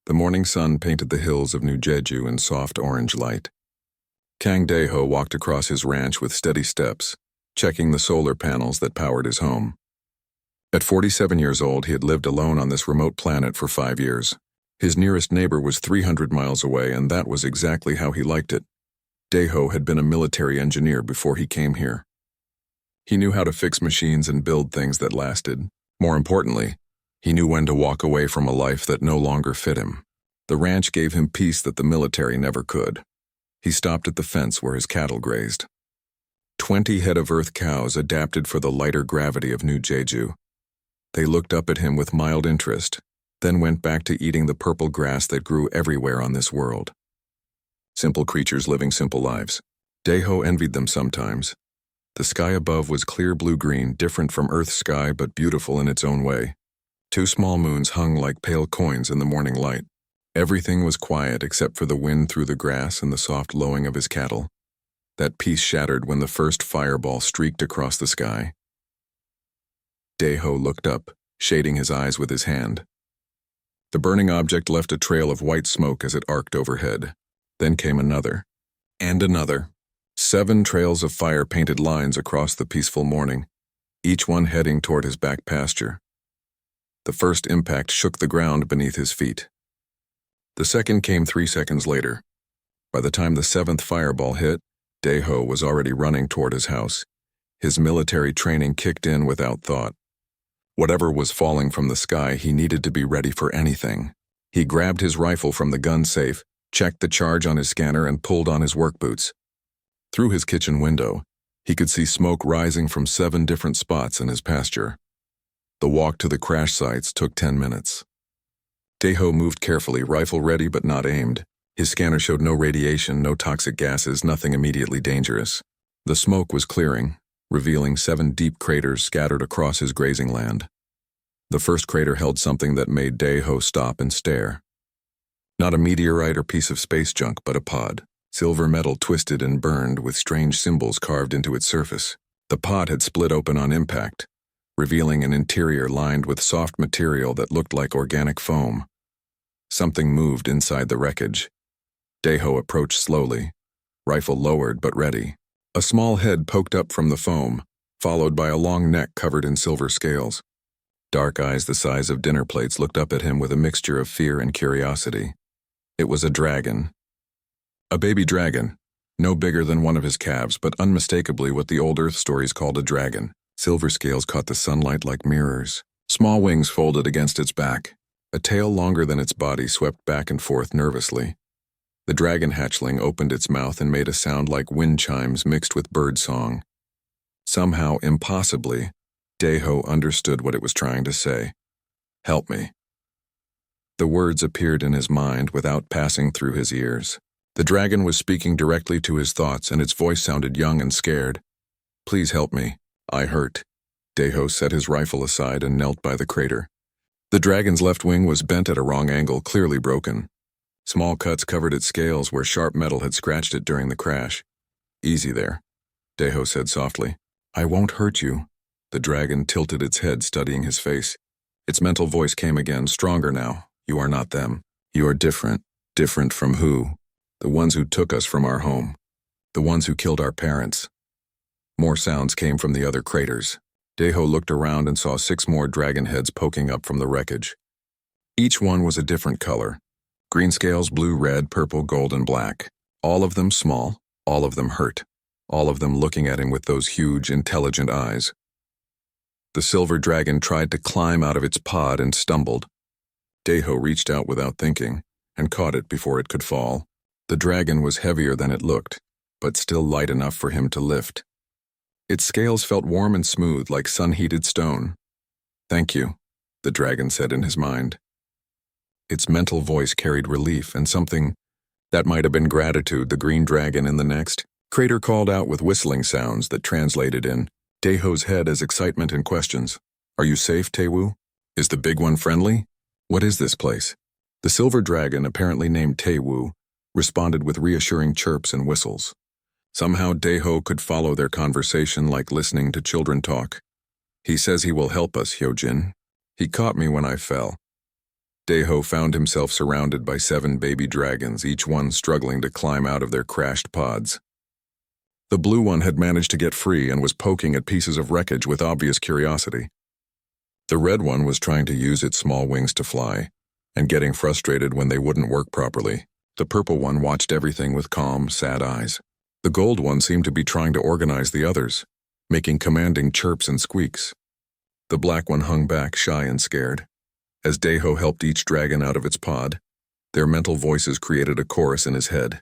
The morning sun painted the hills of New Jeju in soft orange light. Kang Dae-ho walked across his ranch with steady steps, checking the solar panels that powered his home. At 47 years old, he had lived alone on this remote planet for 5 years. His nearest neighbor was 300 miles away, and that was exactly how he liked it. Dae-ho had been a military engineer before he came here. He knew how to fix machines and build things that lasted. More importantly, he knew when to walk away from a life that no longer fit him. The ranch gave him peace that the military never could. He stopped at the fence where his cattle grazed. 20 head of earth cows adapted for the lighter gravity of New Jeju. They looked up at him with mild interest, then went back to eating the purple grass that grew everywhere on this world. Simple creatures living simple lives. Dae-ho envied them sometimes. The sky above was clear blue-green, different from Earth's sky but beautiful in its own way. 2 small moons hung like pale coins in the morning light. Everything was quiet except for the wind through the grass and the soft lowing of his cattle. That peace shattered when the first fireball streaked across the sky. Dae-ho looked up, shading his eyes with his hand. The burning object left a trail of white smoke as it arced overhead. Then came another, and another. 7 trails of fire painted lines across the peaceful morning, each one heading toward his back pasture. The first impact shook the ground beneath his feet. The second came 3 seconds later. By the time the 7th fireball hit, Dae-ho was already running toward his house. His military training kicked in without thought. Whatever was falling from the sky, he needed to be ready for anything. He grabbed his rifle from the gun safe, checked the charge on his scanner, and pulled on his work boots. Through his kitchen window, he could see smoke rising from 7 different spots in his pasture. The walk to the crash sites took 10 minutes. Dae-ho moved carefully, rifle ready but not aimed. His scanner showed no radiation, no toxic gases, nothing immediately dangerous. The smoke was clearing, revealing 7 deep craters scattered across his grazing land. The first crater held something that made Dae-ho stop and stare. Not a meteorite or piece of space junk, but a pod. Silver metal twisted and burned with strange symbols carved into its surface. The pod had split open on impact, revealing an interior lined with soft material that looked like organic foam. Something moved inside the wreckage. Dae-ho approached slowly, rifle lowered but ready. A small head poked up from the foam, followed by a long neck covered in silver scales. Dark eyes the size of dinner plates looked up at him with a mixture of fear and curiosity. It was a dragon. A baby dragon, no bigger than one of his calves, but unmistakably what the old Earth stories called a dragon. Silver scales caught the sunlight like mirrors. Small wings folded against its back. A tail longer than its body swept back and forth nervously. The dragon hatchling opened its mouth and made a sound like wind chimes mixed with bird song. Somehow, impossibly, Dae-ho understood what it was trying to say. "Help me." The words appeared in his mind without passing through his ears. The dragon was speaking directly to his thoughts, and its voice sounded young and scared. "Please help me. I hurt." Dae-ho set his rifle aside and knelt by the crater. The dragon's left wing was bent at a wrong angle, clearly broken. Small cuts covered its scales where sharp metal had scratched it during the crash. "Easy there," Dae-ho said softly. "I won't hurt you." The dragon tilted its head, studying his face. Its mental voice came again, stronger now. "You are not them. You are different. Different from who? The ones who took us from our home. The ones who killed our parents." More sounds came from the other craters. Dae-ho looked around and saw 6 more dragon heads poking up from the wreckage. Each one was a different color. Green scales, blue, red, purple, gold, and black. All of them small, all of them hurt. All of them looking at him with those huge, intelligent eyes. The silver dragon tried to climb out of its pod and stumbled. Dae-ho reached out without thinking and caught it before it could fall. The dragon was heavier than it looked, but still light enough for him to lift. Its scales felt warm and smooth like sun-heated stone. "Thank you," the dragon said in his mind. Its mental voice carried relief and something that might have been gratitude. The green dragon in the next crater called out with whistling sounds that translated in Dae-ho's head as excitement and questions. "Are you safe, Tae-woo? Is the big one friendly? What is this place?" The silver dragon, apparently named Tae-woo, responded with reassuring chirps and whistles. Somehow Dae-ho could follow their conversation like listening to children talk. "He says he will help us, Hyojin. He caught me when I fell. Daiho found himself surrounded by 7 baby dragons, each one struggling to climb out of their crashed pods. The blue one had managed to get free and was poking at pieces of wreckage with obvious curiosity. The red one was trying to use its small wings to fly, and getting frustrated when they wouldn't work properly. The purple one watched everything with calm, sad eyes. The gold one seemed to be trying to organize the others, making commanding chirps and squeaks. The black one hung back, shy and scared. As Daiho helped each dragon out of its pod, their mental voices created a chorus in his head.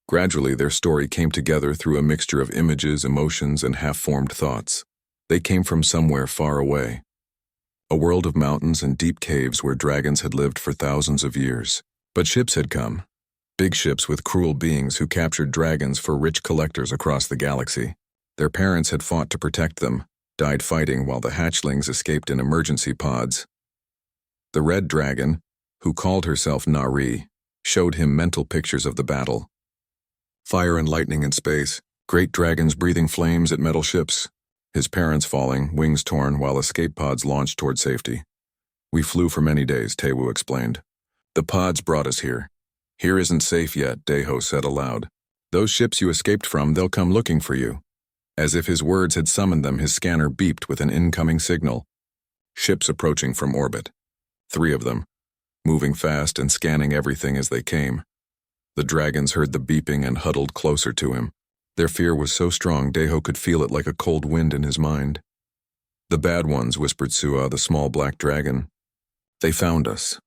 Gradually, their story came together through a mixture of images, emotions, and half-formed thoughts. They came from somewhere far away. A world of mountains and deep caves where dragons had lived for thousands of years. But ships had come. Big ships with cruel beings who captured dragons for rich collectors across the galaxy. Their parents had fought to protect them, died fighting while the hatchlings escaped in emergency pods. The red dragon, who called herself Nari, showed him mental pictures of the battle. Fire and lightning in space, great dragons breathing flames at metal ships, his parents falling, wings torn while escape pods launched toward safety. "We flew for many days," Taiwu explained. "The pods brought us here. Here isn't safe yet," Daiho said aloud. "Those ships you escaped from, they'll come looking for you." As if his words had summoned them, his scanner beeped with an incoming signal. Ships approaching from orbit. 3 of them, moving fast and scanning everything as they came. The dragons heard the beeping and huddled closer to him. Their fear was so strong Daiho could feel it like a cold wind in his mind. "The bad ones," whispered Sua, the small black dragon. "They found us."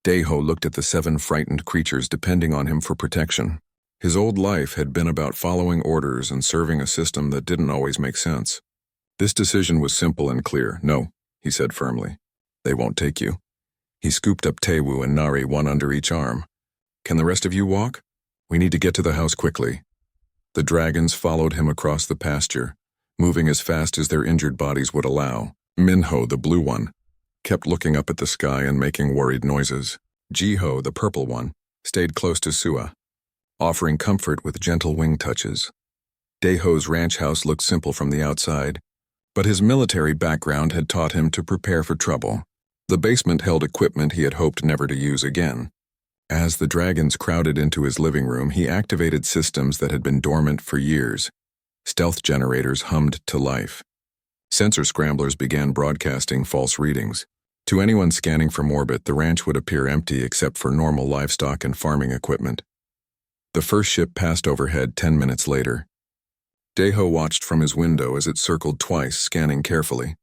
Daiho looked at the 7 frightened creatures depending on him for protection. His old life had been about following orders and serving a system that didn't always make sense. This decision was simple and clear. "No," he said firmly. "They won't take you." He scooped up Taiwu and Nari, one under each arm. "Can the rest of you walk? We need to get to the house quickly." The dragons followed him across the pasture, moving as fast as their injured bodies would allow. Minho, the blue one, kept looking up at the sky and making worried noises. Jiho, the purple one, stayed close to Sua, offering comfort with gentle wing touches. Daiho's ranch house looked simple from the outside, but his military background had taught him to prepare for trouble. The basement held equipment he had hoped never to use again. As the dragons crowded into his living room, he activated systems that had been dormant for years. Stealth generators hummed to life. Sensor scramblers began broadcasting false readings. To anyone scanning from orbit, the ranch would appear empty except for normal livestock and farming equipment. The first ship passed overhead 10 minutes later. Daiho watched from his window as it circled twice, scanning carefully.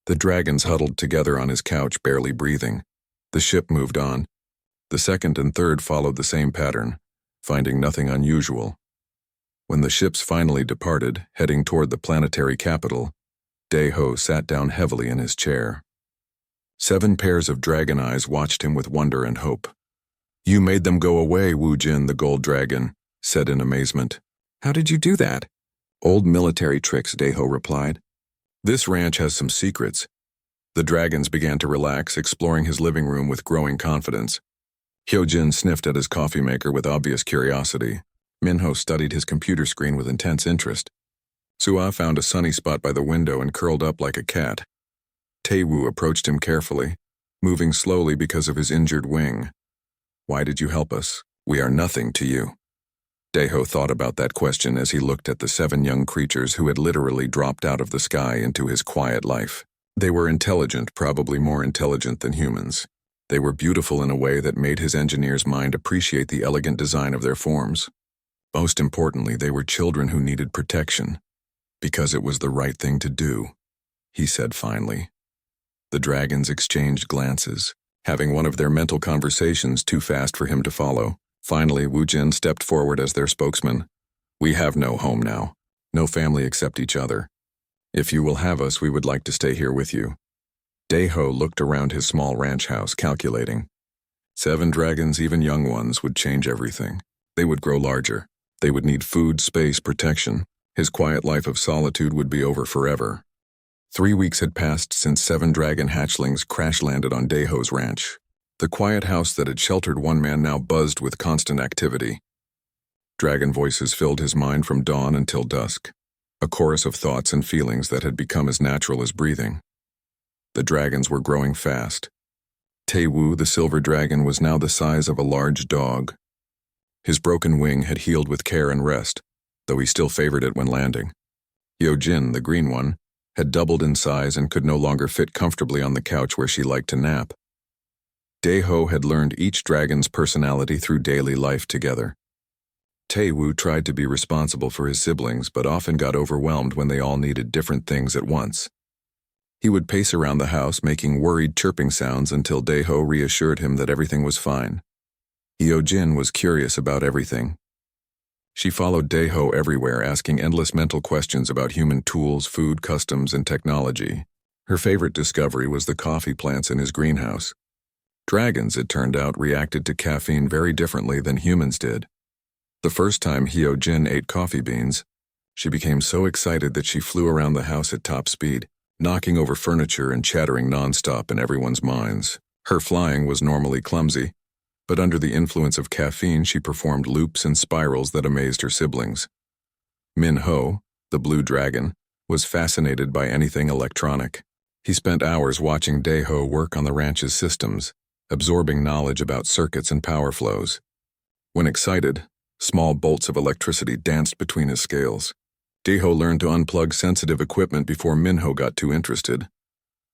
The dragons huddled together on his couch, barely breathing. The ship moved on. The second and third followed the same pattern, finding nothing unusual. When the ships finally departed, heading toward the planetary capital, Daiho sat down heavily in his chair. 7 pairs of dragon eyes watched him with wonder and hope. "You made them go away," Wu Jin, the gold dragon, said in amazement. "How did you do that?" "Old military tricks," Daiho replied. "This ranch has some secrets." The dragons began to relax, exploring his living room with growing confidence. Hyojin sniffed at his coffee maker with obvious curiosity. Minho studied his computer screen with intense interest. Sua found a sunny spot by the window and curled up like a cat. Taiwu approached him carefully, moving slowly because of his injured wing. "Why did you help us? We are nothing to you." Daiho thought about that question as he looked at the 7 young creatures who had literally dropped out of the sky into his quiet life. They were intelligent, probably more intelligent than humans. They were beautiful in a way that made his engineer's mind appreciate the elegant design of their forms. Most importantly, they were children who needed protection, because it was the right thing to do, he said finally. The dragons exchanged glances, having one of their mental conversations too fast for him to follow. Finally, Wu Jin stepped forward as their spokesman. "We have no home now, no family except each other. If you will have us, we would like to stay here with you." Daiho looked around his small ranch house, calculating. 7 dragons, even young ones, would change everything. They would grow larger. They would need food, space, protection. His quiet life of solitude would be over forever. 3 weeks had passed since 7 dragon hatchlings crash-landed on Daiho's ranch. The quiet house that had sheltered one man now buzzed with constant activity. Dragon voices filled his mind from dawn until dusk, a chorus of thoughts and feelings that had become as natural as breathing. The dragons were growing fast. Taewoo, the silver dragon, was now the size of a large dog. His broken wing had healed with care and rest, though he still favored it when landing. Hyojin, the green one, had doubled in size and could no longer fit comfortably on the couch where she liked to nap. Daeho had learned each dragon's personality through daily life together. Taewoo tried to be responsible for his siblings, but often got overwhelmed when they all needed different things at once. He would pace around the house, making worried chirping sounds until Daeho reassured him that everything was fine. Hyojin was curious about everything. She followed Daeho everywhere, asking endless mental questions about human tools, food, customs, and technology. Her favorite discovery was the coffee plants in his greenhouse. Dragons, it turned out, reacted to caffeine very differently than humans did. The first time Hyojin ate coffee beans, she became so excited that she flew around the house at top speed, knocking over furniture and chattering nonstop in everyone's minds. Her flying was normally clumsy, but under the influence of caffeine she performed loops and spirals that amazed her siblings. Min-ho, the blue dragon, was fascinated by anything electronic. He spent hours watching Daeho work on the ranch's systems, absorbing knowledge about circuits and power flows. When excited, small bolts of electricity danced between his scales. Daeho learned to unplug sensitive equipment before Min-ho got too interested.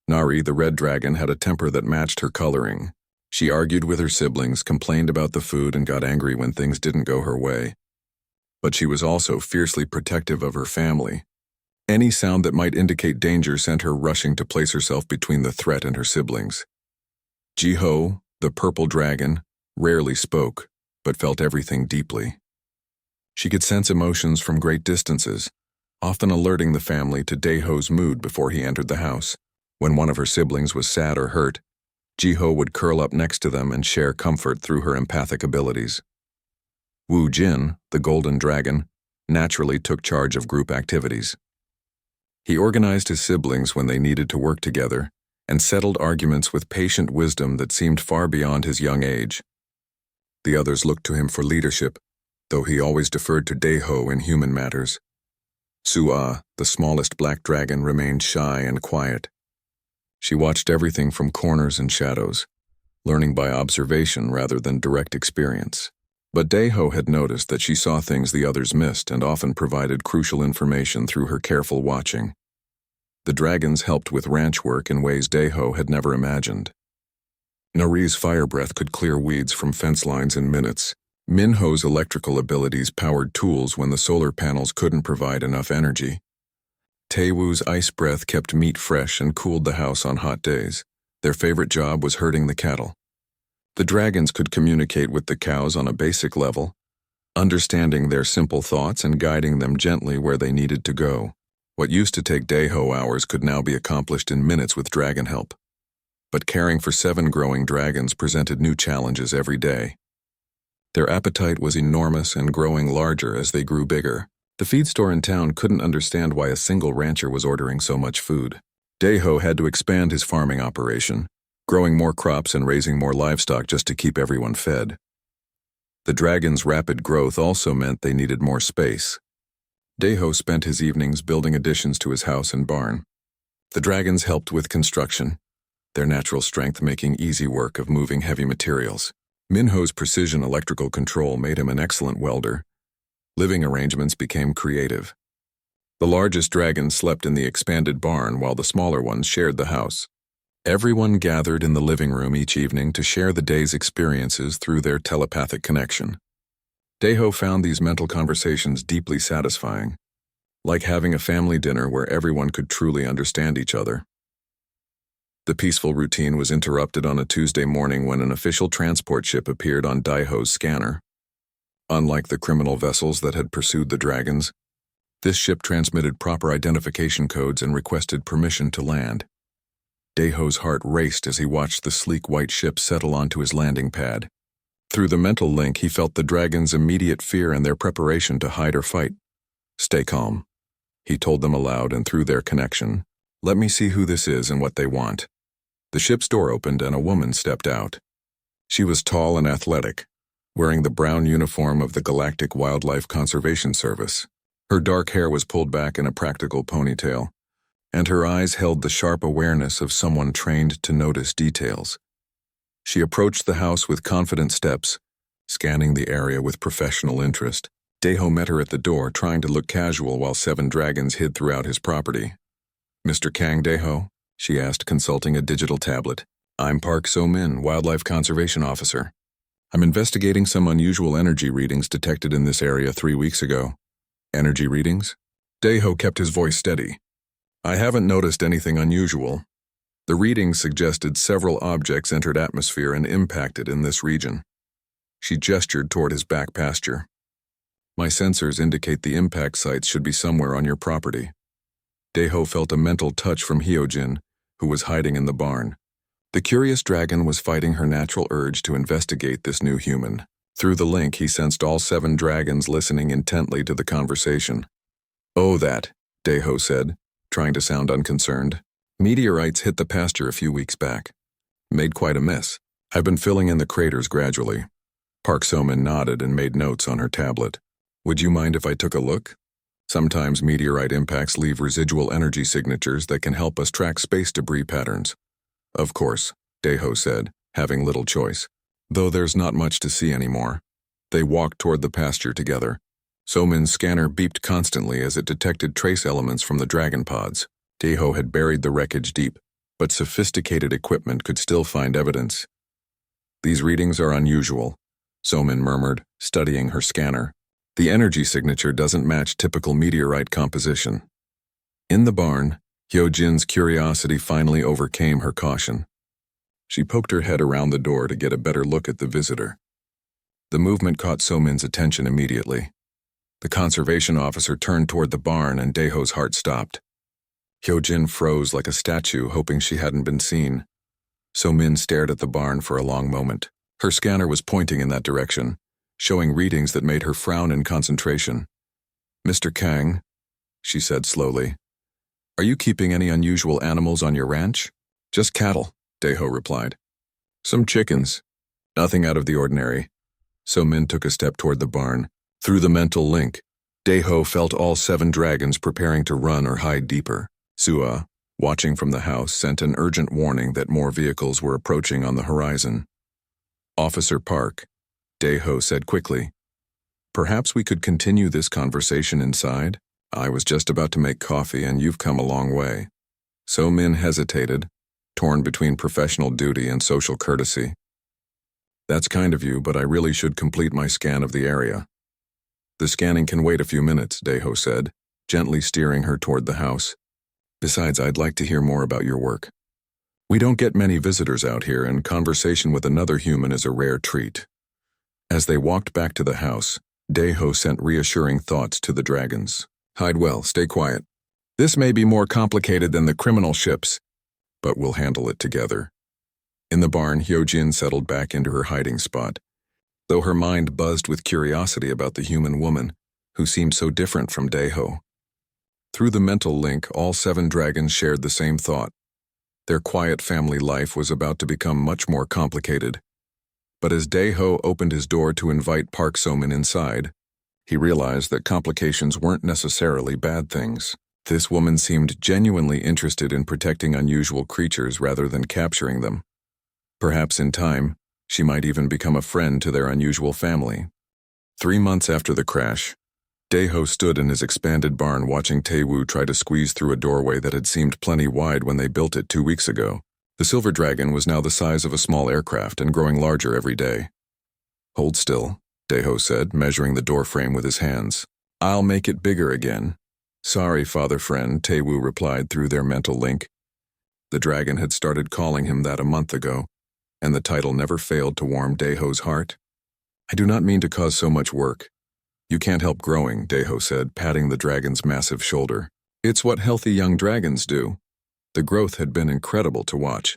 Nari, the red dragon, had a temper that matched her coloring. She argued with her siblings, complained about the food, and got angry when things didn't go her way. But she was also fiercely protective of her family. Any sound that might indicate danger sent her rushing to place herself between the threat and her siblings. Jiho, the purple dragon, rarely spoke, but felt everything deeply. She could sense emotions from great distances, often alerting the family to Daeho's mood before he entered the house. When one of her siblings was sad or hurt, Jiho would curl up next to them and share comfort through her empathic abilities. Woo Jin, the golden dragon, naturally took charge of group activities. He organized his siblings when they needed to work together and settled arguments with patient wisdom that seemed far beyond his young age. The others looked to him for leadership, though he always deferred to Daeho in human matters. Su'a, the smallest black dragon, remained shy and quiet. She watched everything from corners and shadows, learning by observation rather than direct experience. But Daeho had noticed that she saw things the others missed and often provided crucial information through her careful watching. The dragons helped with ranch work in ways Daeho had never imagined. Nari's fire breath could clear weeds from fence lines in minutes. Min-ho's electrical abilities powered tools when the solar panels couldn't provide enough energy. Taewoo's ice breath kept meat fresh and cooled the house on hot days. Their favorite job was herding the cattle. The dragons could communicate with the cows on a basic level, understanding their simple thoughts and guiding them gently where they needed to go. What used to take Daeho hours could now be accomplished in minutes with dragon help. But caring for 7 growing dragons presented new challenges every day. Their appetite was enormous and growing larger as they grew bigger. The feed store in town couldn't understand why a single rancher was ordering so much food. Daeho had to expand his farming operation, growing more crops and raising more livestock just to keep everyone fed. The dragons' rapid growth also meant they needed more space. Daeho spent his evenings building additions to his house and barn. The dragons helped with construction, their natural strength making easy work of moving heavy materials. Min-ho's precision electrical control made him an excellent welder. Living arrangements became creative. The largest dragon slept in the expanded barn while the smaller ones shared the house. Everyone gathered in the living room each evening to share the day's experiences through their telepathic connection. Daeho found these mental conversations deeply satisfying, like having a family dinner where everyone could truly understand each other. The peaceful routine was interrupted on a Tuesday morning when an official transport ship appeared on Daeho's scanner. Unlike the criminal vessels that had pursued the dragons, this ship transmitted proper identification codes and requested permission to land. Daeho's heart raced as he watched the sleek white ship settle onto his landing pad. Through the mental link, he felt the dragons' immediate fear and their preparation to hide or fight. "Stay calm," he told them aloud, and through their connection, "Let me see who this is and what they want." The ship's door opened and a woman stepped out. She was tall and athletic, wearing the brown uniform of the Galactic Wildlife Conservation Service. Her dark hair was pulled back in a practical ponytail, and her eyes held the sharp awareness of someone trained to notice details. She approached the house with confident steps, scanning the area with professional interest. Deho met her at the door, trying to look casual while 7 dragons hid throughout his property. "Mr. Kang Deho?" she asked, consulting a digital tablet. "I'm Park So-min, Wildlife Conservation Officer. I'm investigating some unusual energy readings detected in this area 3 weeks ago." "Energy readings?" Deho kept his voice steady. "I haven't noticed anything unusual. The readings suggested several objects entered atmosphere and impacted in this region." She gestured toward his back pasture. "My sensors indicate the impact sites should be somewhere on your property." Deho felt a mental touch from Hyojin, who was hiding in the barn. The curious dragon was fighting her natural urge to investigate this new human. Through the link, he sensed all 7 dragons listening intently to the conversation. "Oh, that," Deho said, trying to sound unconcerned. "Meteorites hit the pasture a few weeks back. Made quite a mess. I've been filling in the craters gradually." Park So-min nodded and made notes on her tablet. "Would you mind if I took a look? Sometimes meteorite impacts leave residual energy signatures that can help us track space debris patterns." "Of course," Deho said, having little choice, though there's not much to see anymore. They walked toward the pasture together. So-min's scanner beeped constantly as it detected trace elements from the dragon pods. Deho had buried the wreckage deep, but sophisticated equipment could still find evidence. "These readings are unusual," So-min murmured, studying her scanner. "The energy signature doesn't match typical meteorite composition." In the barn, Hyojin's curiosity finally overcame her caution. She poked her head around the door to get a better look at the visitor. The movement caught So-min's attention immediately. The conservation officer turned toward the barn and Deho's heart stopped. Hyojin froze like a statue, hoping she hadn't been seen. So-min stared at the barn for a long moment. Her scanner was pointing in that direction, showing readings that made her frown in concentration. "Mr. Kang," she said slowly, "are you keeping any unusual animals on your ranch?" "Just cattle," Deho replied. "Some chickens. Nothing out of the ordinary." So-min took a step toward the barn. Through the mental link, Deho felt all 7 dragons preparing to run or hide deeper. Sua, watching from the house, sent an urgent warning that more vehicles were approaching on the horizon. "Officer Park," Deho said quickly, "perhaps we could continue this conversation inside? I was just about to make coffee and you've come a long way." So-min hesitated, torn between professional duty and social courtesy. "That's kind of you, but I really should complete my scan of the area." "The scanning can wait a few minutes," Deho said, gently steering her toward the house. "Besides, I'd like to hear more about your work. We don't get many visitors out here, and conversation with another human is a rare treat." As they walked back to the house, Deho sent reassuring thoughts to the dragons. "Hide well, stay quiet. This may be more complicated than the criminal ships, but we'll handle it together." In the barn, Hyojin settled back into her hiding spot, though her mind buzzed with curiosity about the human woman, who seemed so different from Deho. Through the mental link, all 7 dragons shared the same thought. Their quiet family life was about to become much more complicated. But as Deho opened his door to invite Park So-min inside, he realized that complications weren't necessarily bad things. This woman seemed genuinely interested in protecting unusual creatures rather than capturing them. Perhaps in time, she might even become a friend to their unusual family. 3 months after the crash, Deho stood in his expanded barn watching Taewoo try to squeeze through a doorway that had seemed plenty wide when they built it 2 weeks ago. The silver dragon was now the size of a small aircraft and growing larger every day. "Hold still," Deho said, measuring the doorframe with his hands. "I'll make it bigger again." "Sorry, father friend," Taewoo replied through their mental link. The dragon had started calling him that a month ago, and the title never failed to warm Deho's heart. "I do not mean to cause so much work. You can't help growing," Deho said, patting the dragon's massive shoulder. "It's what healthy young dragons do." The growth had been incredible to watch.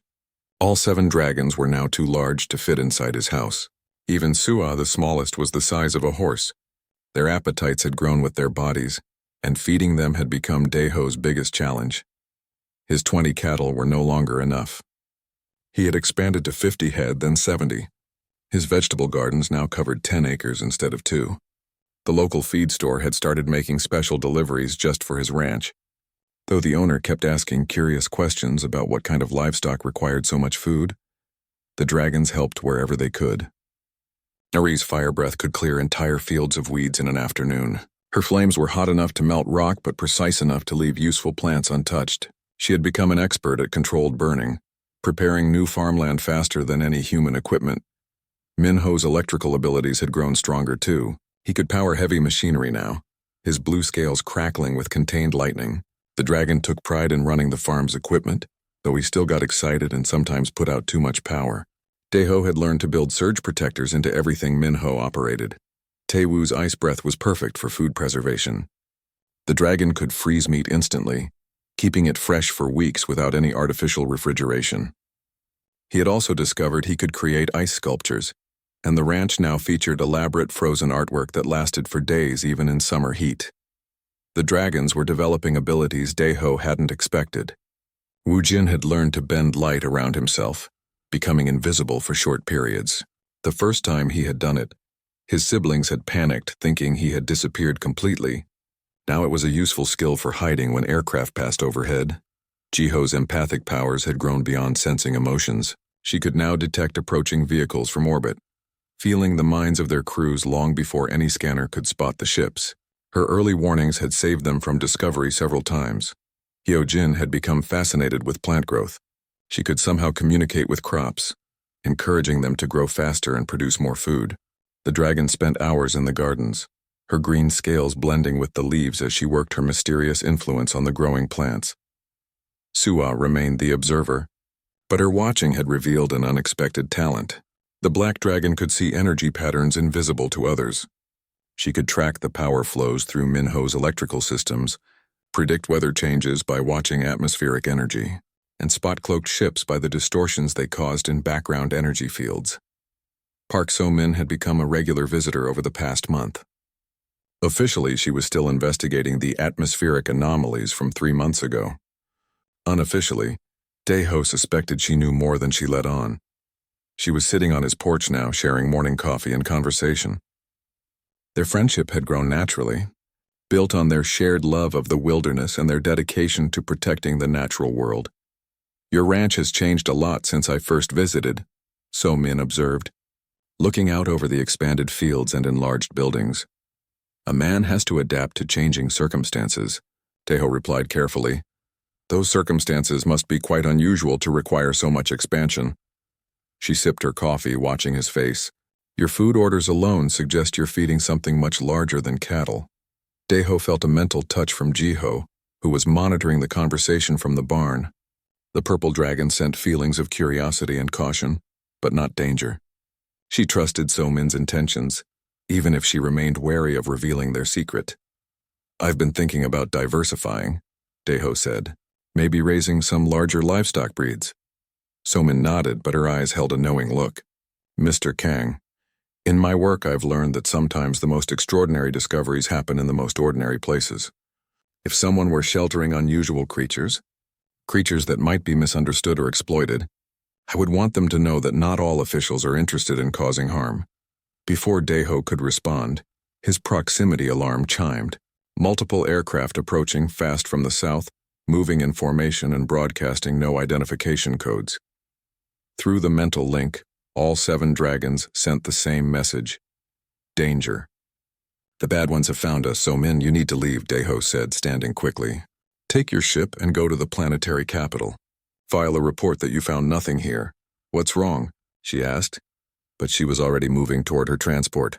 All 7 dragons were now too large to fit inside his house. Even Sua, the smallest, was the size of a horse. Their appetites had grown with their bodies, and feeding them had become Deho's biggest challenge. His 20 cattle were no longer enough. He had expanded to 50 head, then 70. His vegetable gardens now covered 10 acres instead of 2. The local feed store had started making special deliveries just for his ranch, though the owner kept asking curious questions about what kind of livestock required so much food. The dragons helped wherever they could. Ari's fire breath could clear entire fields of weeds in an afternoon. Her flames were hot enough to melt rock but precise enough to leave useful plants untouched. She had become an expert at controlled burning, preparing new farmland faster than any human equipment. Minho's electrical abilities had grown stronger too. He could power heavy machinery now, his blue scales crackling with contained lightning. The dragon took pride in running the farm's equipment, though he still got excited and sometimes put out too much power. Daeho had learned to build surge protectors into everything Minho operated. Taewoo's ice breath was perfect for food preservation. The dragon could freeze meat instantly, keeping it fresh for weeks without any artificial refrigeration. He had also discovered he could create ice sculptures, and the ranch now featured elaborate frozen artwork that lasted for days even in summer heat. The dragons were developing abilities Daeho hadn't expected. Wu Jin had learned to bend light around himself, becoming invisible for short periods. The first time he had done it, his siblings had panicked, thinking he had disappeared completely. Now it was a useful skill for hiding when aircraft passed overhead. Jiho's empathic powers had grown beyond sensing emotions. She could now detect approaching vehicles from orbit, feeling the minds of their crews long before any scanner could spot the ships. Her early warnings had saved them from discovery several times. Hyo Jin had become fascinated with plant growth. She could somehow communicate with crops, encouraging them to grow faster and produce more food. The dragon spent hours in the gardens, her green scales blending with the leaves as she worked her mysterious influence on the growing plants. Suwa remained the observer, but her watching had revealed an unexpected talent. The black dragon could see energy patterns invisible to others. She could track the power flows through Minho's electrical systems, predict weather changes by watching atmospheric energy, and spot cloaked ships by the distortions they caused in background energy fields. Park So-min had become a regular visitor over the past month. Officially, she was still investigating the atmospheric anomalies from 3 months ago. Unofficially, Daeho suspected she knew more than she let on. She was sitting on his porch now, sharing morning coffee and conversation. Their friendship had grown naturally, built on their shared love of the wilderness and their dedication to protecting the natural world. "Your ranch has changed a lot since I first visited," So-min observed, looking out over the expanded fields and enlarged buildings. "A man has to adapt to changing circumstances," Daeho replied carefully. "Those circumstances must be quite unusual to require so much expansion." She sipped her coffee, watching his face. "Your food orders alone suggest you're feeding something much larger than cattle." Daeho felt a mental touch from Jiho, who was monitoring the conversation from the barn. The purple dragon sent feelings of curiosity and caution, but not danger. She trusted So-min's intentions, even if she remained wary of revealing their secret. "I've been thinking about diversifying," Daeho said. "Maybe raising some larger livestock breeds." So-min nodded, but her eyes held a knowing look. "Mr. Kang, in my work I've learned that sometimes the most extraordinary discoveries happen in the most ordinary places. If someone were sheltering unusual creatures that might be misunderstood or exploited, I would want them to know that not all officials are interested in causing harm." Before Daeho could respond, his proximity alarm chimed. Multiple aircraft approaching fast from the south, moving in formation and broadcasting no identification codes. Through the mental link, all 7 dragons sent the same message: danger. "The bad ones have found us, So-min, you need to leave," Daeho said, standing quickly. "Take your ship and go to the planetary capital. File a report that you found nothing here." "What's wrong?" she asked, but she was already moving toward her transport.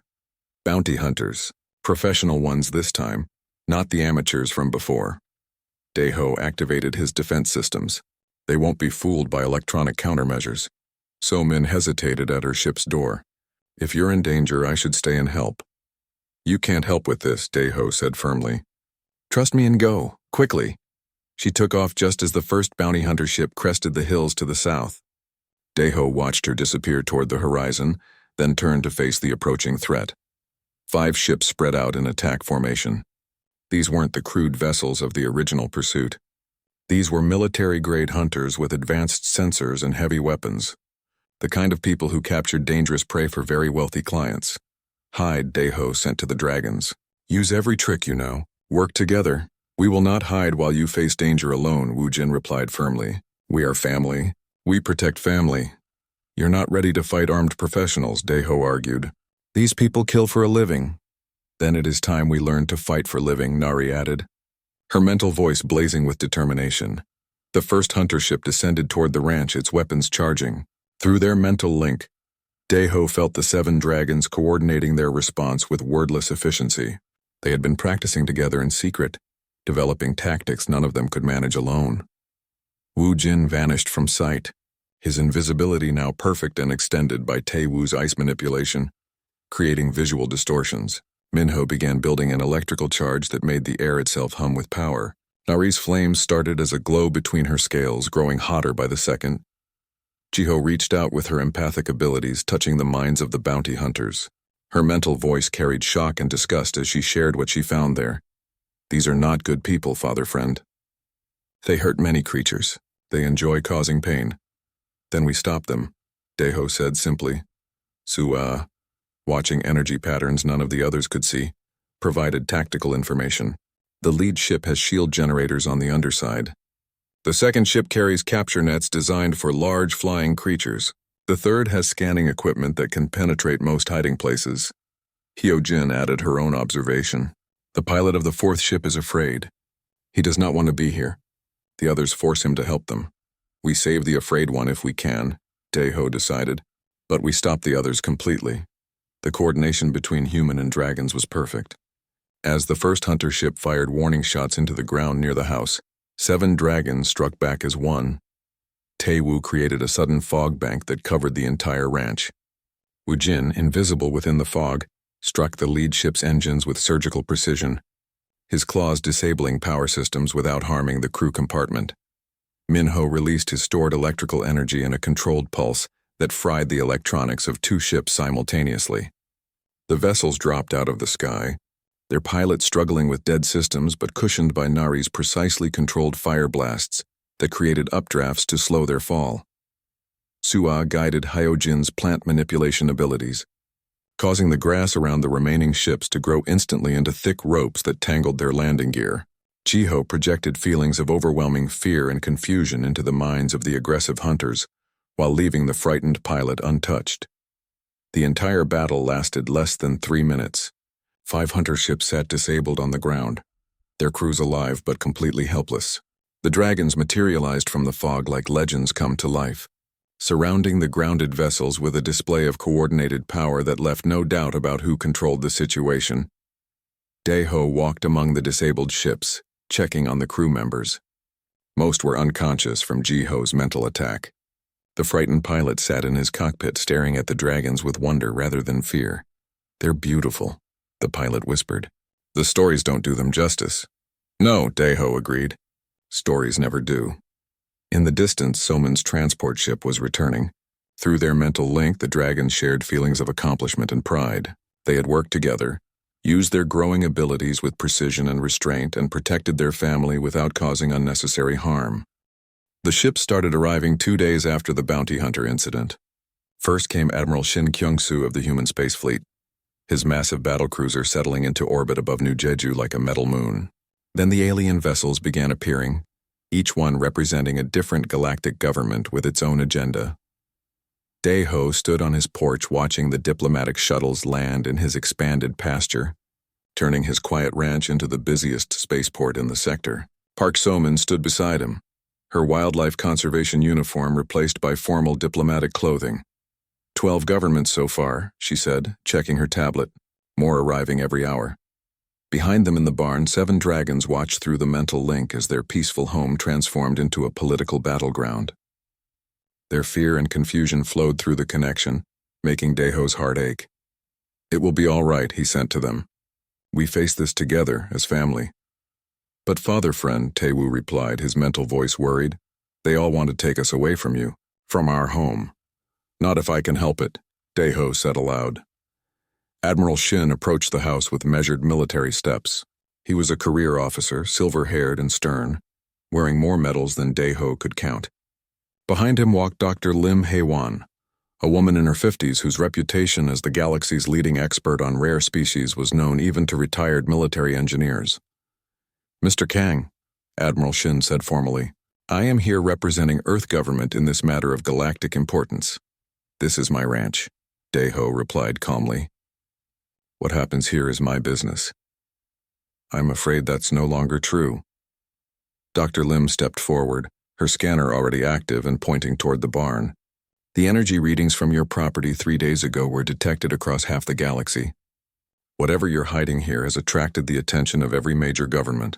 "Bounty hunters. Professional ones this time, not the amateurs from before." Daeho activated his defense systems. "They won't be fooled by electronic countermeasures." So-min hesitated at her ship's door. "If you're in danger, I should stay and help." "You can't help with this," Daeho said firmly. "Trust me and go, quickly." She took off just as the first bounty hunter ship crested the hills to the south. Daeho watched her disappear toward the horizon, then turned to face the approaching threat. 5 ships spread out in attack formation. These weren't the crude vessels of the original pursuit. These were military-grade hunters with advanced sensors and heavy weapons. The kind of people who captured dangerous prey for very wealthy clients. "Hide," Daeho sent to the dragons. "Use every trick you know. Work together." "We will not hide while you face danger alone," Wu Jin replied firmly. "We are family. We protect family. You're not ready to fight armed professionals, Deho argued. These people kill for a living. Then it is time we learn to fight for living, Nari added, her mental voice blazing with determination. The first hunter ship descended toward the ranch, its weapons charging. Through their mental link, Deho felt the 7 dragons coordinating their response with wordless efficiency. They had been practicing together in secret, developing tactics none of them could manage alone. Wu Jin vanished from sight, his invisibility now perfect and extended by Tae Wu's ice manipulation, creating visual distortions. Minho began building an electrical charge that made the air itself hum with power. Nari's flames started as a glow between her scales, growing hotter by the second. Jiho reached out with her empathic abilities, touching the minds of the bounty hunters. Her mental voice carried shock and disgust as she shared what she found there. These are not good people, father friend. They hurt many creatures. They enjoy causing pain. Then we stop them, Deho said simply. Su, watching energy patterns none of the others could see, provided tactical information. The lead ship has shield generators on the underside. The second ship carries capture nets designed for large flying creatures. The third has scanning equipment that can penetrate most hiding places. Hyojin added her own observation. The pilot of the fourth ship is afraid. He does not want to be here. The others force him to help them. We save the afraid one if we can, Deho decided, but we stop the others completely. The coordination between human and dragons was perfect. As the first hunter ship fired warning shots into the ground near the house, 7 dragons struck back as one. Tae Wu created a sudden fog bank that covered the entire ranch. Wu Jin, invisible within the fog, struck the lead ship's engines with surgical precision, his claws disabling power systems without harming the crew compartment. Minho released his stored electrical energy in a controlled pulse that fried the electronics of 2 ships simultaneously. The vessels dropped out of the sky, their pilot struggling with dead systems but cushioned by Nari's precisely controlled fire blasts that created updrafts to slow their fall. Sua guided Hyojin's plant manipulation abilities, causing the grass around the remaining ships to grow instantly into thick ropes that tangled their landing gear. Jiho projected feelings of overwhelming fear and confusion into the minds of the aggressive hunters, while leaving the frightened pilot untouched. The entire battle lasted less than 3 minutes. 5 hunter ships sat disabled on the ground, their crews alive but completely helpless. The dragons materialized from the fog like legends come to life, surrounding the grounded vessels with a display of coordinated power that left no doubt about who controlled the situation. Deho walked among the disabled ships, checking on the crew members. Most were unconscious from Jiho's mental attack. The frightened pilot sat in his cockpit staring at the dragons with wonder rather than fear. They're beautiful, the pilot whispered. The stories don't do them justice. No, Deho agreed. Stories never do. In the distance, Soman's transport ship was returning. Through their mental link, the dragons shared feelings of accomplishment and pride. They had worked together, used their growing abilities with precision and restraint, and protected their family without causing unnecessary harm. The ships started arriving 2 days after the bounty hunter incident. First came Admiral Shin Kyung-soo of the human space fleet, his massive battlecruiser settling into orbit above New Jeju like a metal moon. Then the alien vessels began appearing, each one representing a different galactic government with its own agenda. Deho stood on his porch watching the diplomatic shuttles land in his expanded pasture, turning his quiet ranch into the busiest spaceport in the sector. Park Soman stood beside him, her wildlife conservation uniform replaced by formal diplomatic clothing. 12 governments so far, she said, checking her tablet, more arriving every hour. Behind them in the barn, 7 dragons watched through the mental link as their peaceful home transformed into a political battleground. Their fear and confusion flowed through the connection, making Deho's heart ache. It will be all right, he sent to them. We face this together as family. But father friend, Tae Wu replied, his mental voice worried. They all want to take us away from you, from our home. Not if I can help it, Deho said aloud. Admiral Shin approached the house with measured military steps. He was a career officer, silver-haired and stern, wearing more medals than Deho could count. Behind him walked Dr. Lim Hae-won, a woman in her 50s whose reputation as the galaxy's leading expert on rare species was known even to retired military engineers. Mr. Kang, Admiral Shin said formally, I am here representing Earth government in this matter of galactic importance. This is my ranch, Daeho replied calmly. What happens here is my business. I'm afraid that's no longer true. Dr. Lim stepped forward, her scanner already active and pointing toward the barn. The energy readings from your property 3 days ago were detected across half the galaxy. Whatever you're hiding here has attracted the attention of every major government.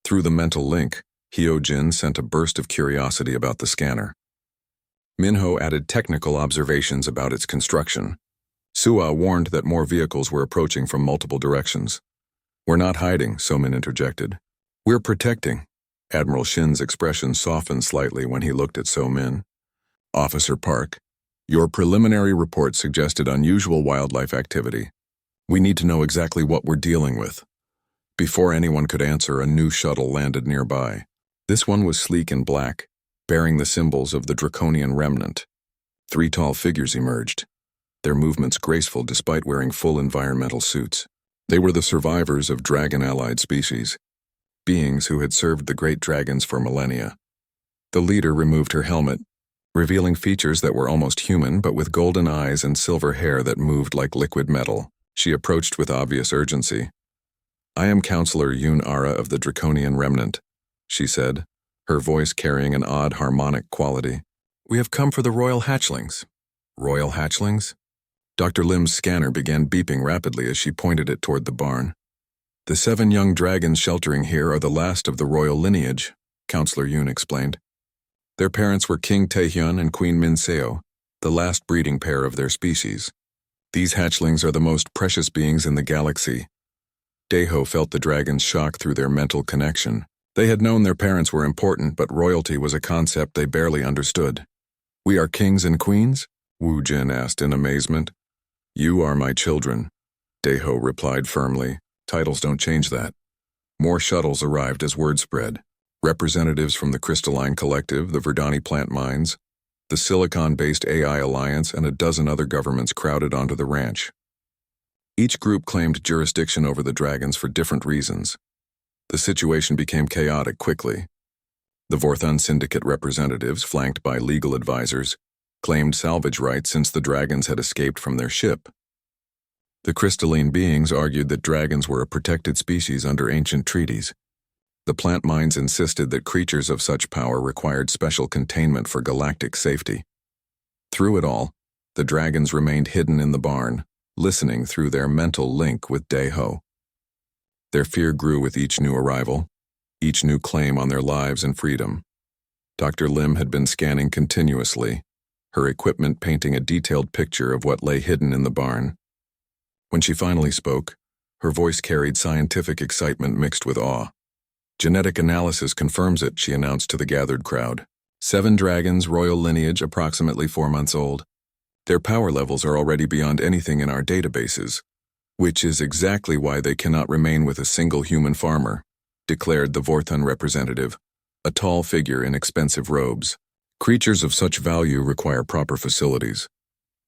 Through the mental link, Hyojin sent a burst of curiosity about the scanner. Minho added technical observations about its construction. Sua warned that more vehicles were approaching from multiple directions. We're not hiding, Somin interjected. We're protecting. Admiral Shin's expression softened slightly when he looked at Somin. Officer Park, your preliminary report suggested unusual wildlife activity. We need to know exactly what we're dealing with. Before anyone could answer, a new shuttle landed nearby. This one was sleek and black, bearing the symbols of the Draconian remnant. 3 tall figures emerged, their movements graceful despite wearing full environmental suits. They were the survivors of dragon-allied species, beings who had served the great dragons for millennia. The leader removed her helmet, revealing features that were almost human but with golden eyes and silver hair that moved like liquid metal. She approached with obvious urgency. I am Counselor Yoon Ara of the Draconian Remnant, she said, her voice carrying an odd harmonic quality. We have come for the Royal Hatchlings. Royal Hatchlings? Dr. Lim's scanner began beeping rapidly as she pointed it toward the barn. The 7 young dragons sheltering here are the last of the royal lineage, Counselor Yoon explained. Their parents were King Taehyun and Queen Minseo, the last breeding pair of their species. These hatchlings are the most precious beings in the galaxy. Daeho felt the dragons shock through their mental connection. They had known their parents were important, but royalty was a concept they barely understood. We are kings and queens? Wu Jin asked in amazement. You are my children, Daeho replied firmly. Titles don't change that. More shuttles arrived as word spread. Representatives from the Crystalline Collective, the Verdani plant mines, the Silicon-based AI Alliance, and a dozen other governments crowded onto the ranch. Each group claimed jurisdiction over the dragons for different reasons. The situation became chaotic quickly. The Vorthon Syndicate representatives, flanked by legal advisors, claimed salvage rights since the dragons had escaped from their ship. The crystalline beings argued that dragons were a protected species under ancient treaties. The plant minds insisted that creatures of such power required special containment for galactic safety. Through it all, the dragons remained hidden in the barn, listening through their mental link with Daeho. Their fear grew with each new arrival, each new claim on their lives and freedom. Dr. Lim had been scanning continuously, her equipment painting a detailed picture of what lay hidden in the barn. When she finally spoke, her voice carried scientific excitement mixed with awe. Genetic analysis confirms it, she announced to the gathered crowd. 7 dragons, royal lineage, approximately 4 months old. Their power levels are already beyond anything in our databases, which is exactly why they cannot remain with a single human farmer, declared the Vorthon representative, a tall figure in expensive robes. Creatures of such value require proper facilities.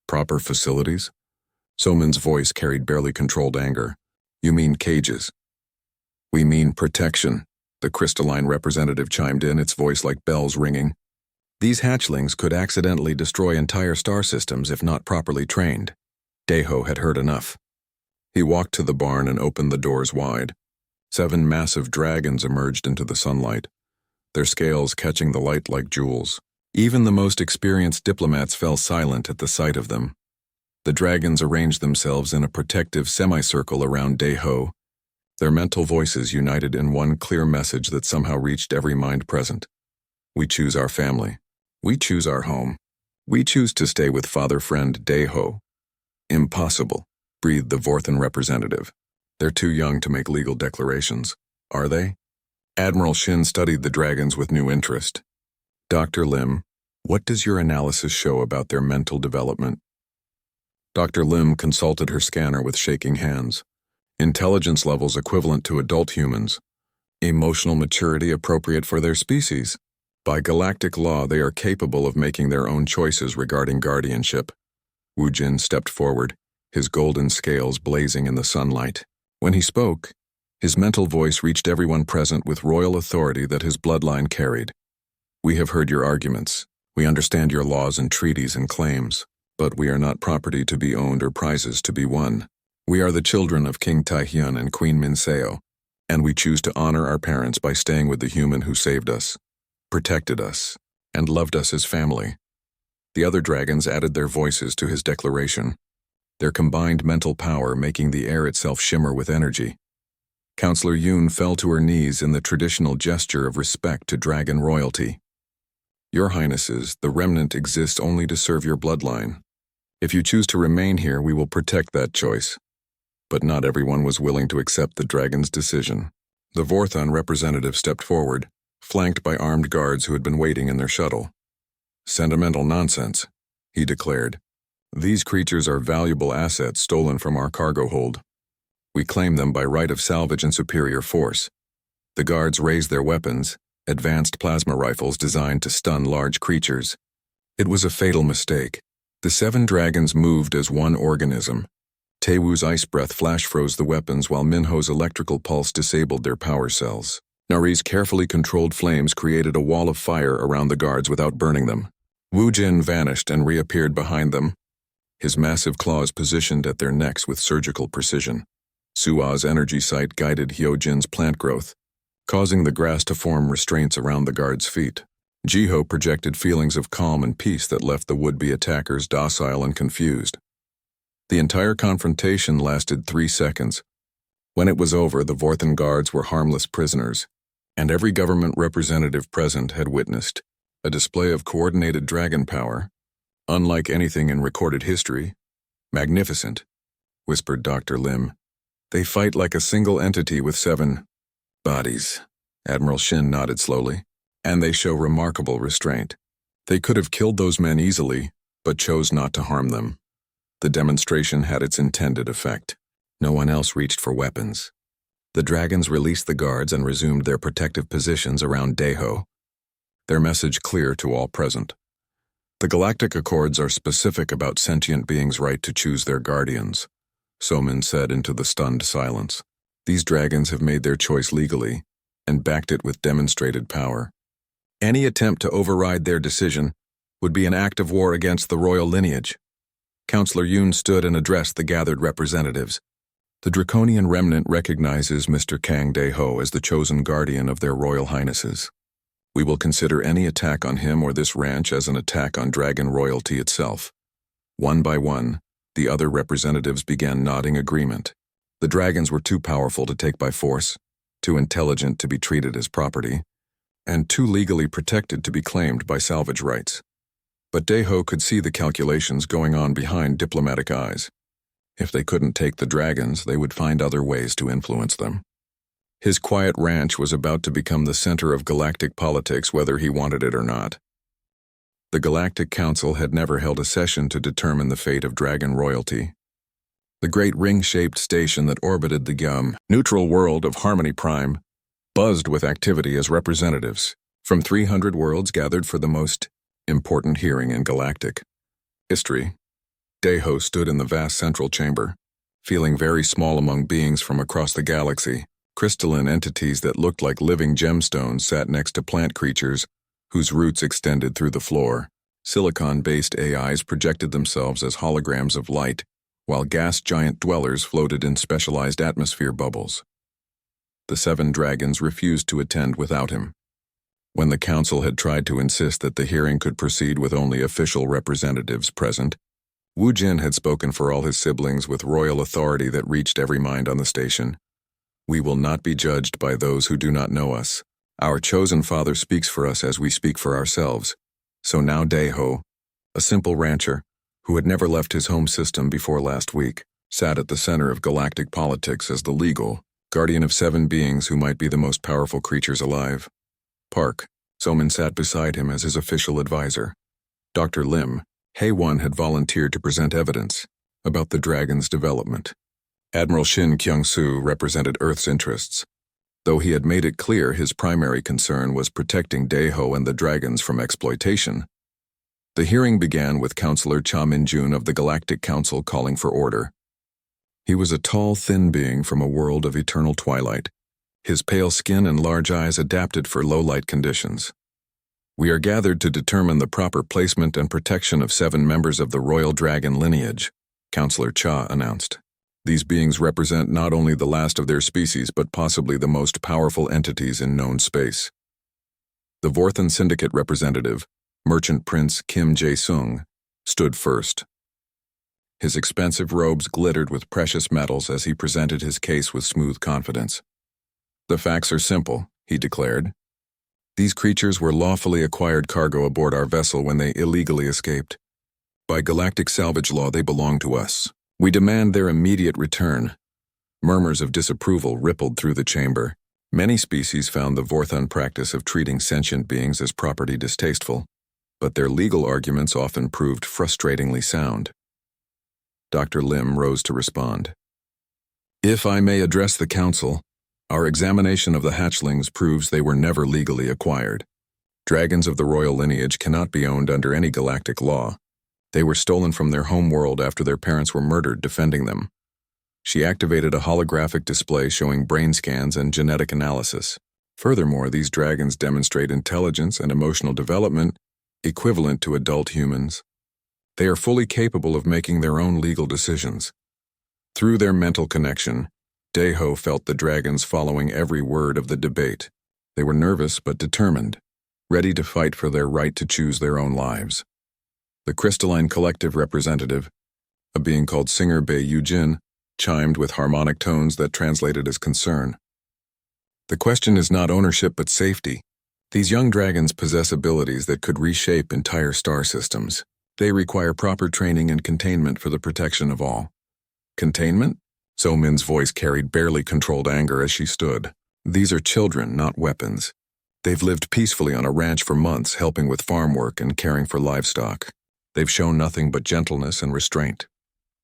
Proper facilities? Somin's voice carried barely controlled anger. You mean cages? We mean protection, the crystalline representative chimed in, its voice like bells ringing. These hatchlings could accidentally destroy entire star systems if not properly trained. Daeho had heard enough. He walked to the barn and opened the doors wide. 7 massive dragons emerged into the sunlight, their scales catching the light like jewels. Even the most experienced diplomats fell silent at the sight of them. The dragons arranged themselves in a protective semicircle around Daeho, their mental voices united in one clear message that somehow reached every mind present. We choose our family. We choose our home. We choose to stay with father-friend Daeho. Impossible, breathed the Vorthon representative. They're too young to make legal declarations. Are they? Admiral Shin studied the dragons with new interest. Dr. Lim, what does your analysis show about their mental development? Dr. Lim consulted her scanner with shaking hands. Intelligence levels equivalent to adult humans. Emotional maturity appropriate for their species. By galactic law, they are capable of making their own choices regarding guardianship. Wu Jin stepped forward, his golden scales blazing in the sunlight. When he spoke, his mental voice reached everyone present with royal authority that his bloodline carried. We have heard your arguments. We understand your laws and treaties and claims. But we are not property to be owned or prizes to be won. We are the children of King Taihyun and Queen Minseo, and we choose to honor our parents by staying with the human who saved us, protected us, and loved us as family. The other dragons added their voices to his declaration, their combined mental power making the air itself shimmer with energy. Counselor Yoon fell to her knees in the traditional gesture of respect to dragon royalty. Your Highnesses, the remnant exists only to serve your bloodline. If you choose to remain here, we will protect that choice. But not everyone was willing to accept the dragon's decision. The Vorthon representative stepped forward, flanked by armed guards who had been waiting in their shuttle. Sentimental nonsense, he declared. These creatures are valuable assets stolen from our cargo hold. We claim them by right of salvage and superior force. The guards raised their weapons, advanced plasma rifles designed to stun large creatures. It was a fatal mistake. The 7 dragons moved as one organism. Taewoo's ice breath flash froze the weapons while Minho's electrical pulse disabled their power cells. Nari's carefully controlled flames created a wall of fire around the guards without burning them. Wu Jin vanished and reappeared behind them, his massive claws positioned at their necks with surgical precision. Sua's energy sight guided Hyojin's plant growth, causing the grass to form restraints around the guards' feet. Jiho projected feelings of calm and peace that left the would-be attackers docile and confused. The entire confrontation lasted 3 seconds. When it was over, the Vorthon guards were harmless prisoners, and every government representative present had witnessed a display of coordinated dragon power, unlike anything in recorded history. Magnificent, whispered Dr. Lim. They fight like a single entity with 7 bodies. Admiral Shin nodded slowly. And they show remarkable restraint. They could have killed those men easily, but chose not to harm them. The demonstration had its intended effect. No one else reached for weapons. The dragons released the guards and resumed their protective positions around Daeho, their message clear to all present. The Galactic Accords are specific about sentient beings' right to choose their guardians, Somin said into the stunned silence. These dragons have made their choice legally and backed it with demonstrated power. Any attempt to override their decision would be an act of war against the royal lineage. Counselor Yoon stood and addressed the gathered representatives. The Draconian remnant recognizes Mr. Kang Dae-ho as the chosen guardian of their royal highnesses. We will consider any attack on him or this ranch as an attack on dragon royalty itself. One by one, the other representatives began nodding agreement. The dragons were too powerful to take by force, too intelligent to be treated as property, and too legally protected to be claimed by salvage rights. But Daeho could see the calculations going on behind diplomatic eyes. If they couldn't take the dragons, they would find other ways to influence them. His quiet ranch was about to become the center of galactic politics whether he wanted it or not. The Galactic Council had never held a session to determine the fate of dragon royalty. The great ring-shaped station that orbited the neutral world of Harmony Prime buzzed with activity as representatives from 300 worlds gathered for the most important hearing in galactic history. Daeho stood in the vast central chamber, feeling very small among beings from across the galaxy. Crystalline entities that looked like living gemstones sat next to plant creatures whose roots extended through the floor. Silicon-based AIs projected themselves as holograms of light, while gas giant dwellers floated in specialized atmosphere bubbles. The 7 dragons refused to attend without him. When the council had tried to insist that the hearing could proceed with only official representatives present, Wu Jin had spoken for all his siblings with royal authority that reached every mind on the station. We will not be judged by those who do not know us. Our chosen father speaks for us as we speak for ourselves. So now Daeho, a simple rancher, who had never left his home system before last week, sat at the center of galactic politics as the legal guardian of 7 beings who might be the most powerful creatures alive. Park, Somin sat beside him as his official advisor. Dr. Lim, Hae-won had volunteered to present evidence about the dragon's development. Admiral Shin Kyung-soo represented Earth's interests, though he had made it clear his primary concern was protecting Daeho and the dragons from exploitation. The hearing began with Counselor Cha Min-jun of the Galactic Council calling for order. He was a tall, thin being from a world of eternal twilight, his pale skin and large eyes adapted for low-light conditions. We are gathered to determine the proper placement and protection of 7 members of the royal dragon lineage, Counselor Cha announced. These beings represent not only the last of their species but possibly the most powerful entities in known space. The Vorthan Syndicate representative, Merchant Prince Kim Jae-sung, stood first. His expensive robes glittered with precious metals as he presented his case with smooth confidence. "The facts are simple," he declared. "These creatures were lawfully acquired cargo aboard our vessel when they illegally escaped. By galactic salvage law, they belong to us. We demand their immediate return." Murmurs of disapproval rippled through the chamber. Many species found the Vorthan practice of treating sentient beings as property distasteful, but their legal arguments often proved frustratingly sound. Dr. Lim rose to respond. "If I may address the Council, our examination of the hatchlings proves they were never legally acquired. Dragons of the royal lineage cannot be owned under any galactic law. They were stolen from their home world after their parents were murdered defending them." She activated a holographic display showing brain scans and genetic analysis. Furthermore, these dragons demonstrate intelligence and emotional development equivalent to adult humans. They are fully capable of making their own legal decisions. Through their mental connection, Daeho felt the dragons following every word of the debate. They were nervous but determined, ready to fight for their right to choose their own lives. The crystalline collective representative, a being called Singer Bei Yujin, chimed with harmonic tones that translated as concern. "The question is not ownership but safety. These young dragons possess abilities that could reshape entire star systems. They require proper training and containment for the protection of all." "Containment?" So Min's voice carried barely controlled anger as she stood. "These are children, not weapons. They've lived peacefully on a ranch for months, helping with farm work and caring for livestock. They've shown nothing but gentleness and restraint."